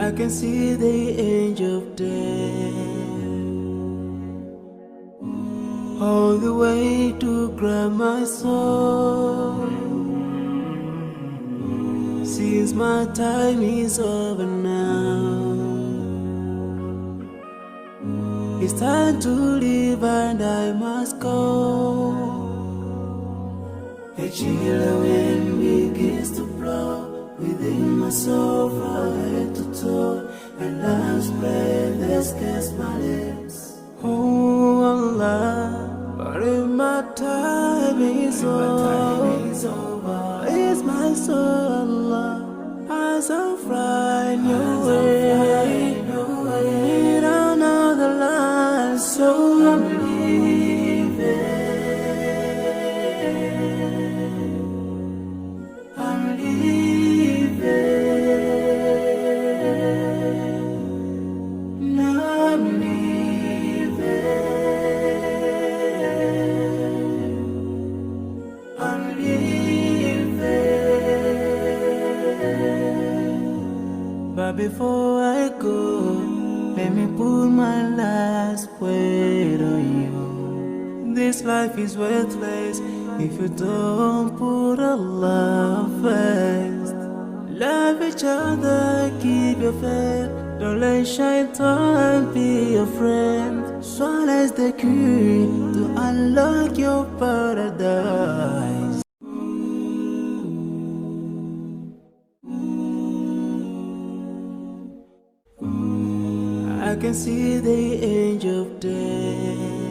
I can see the angel of death all the way to grab my soul. Since my time is over now, it's time to leave and I must go. A chilly wind begins to blow within my soul from head to toe, and last breath escapes my lips. Oh Allah, but if my time is over, it's my soul, Allah, as I'm flying away down another line, so I'm leaving. I'm leaving. Now I'm leaving. I'm leaving. But before I go, let me put my last word on you. This life is worthless if you don't put Allah first. Love each other, keep your faith. Don't let shaitan be your friend. Swallow is the key to unlock your paradise. I can see the angel of death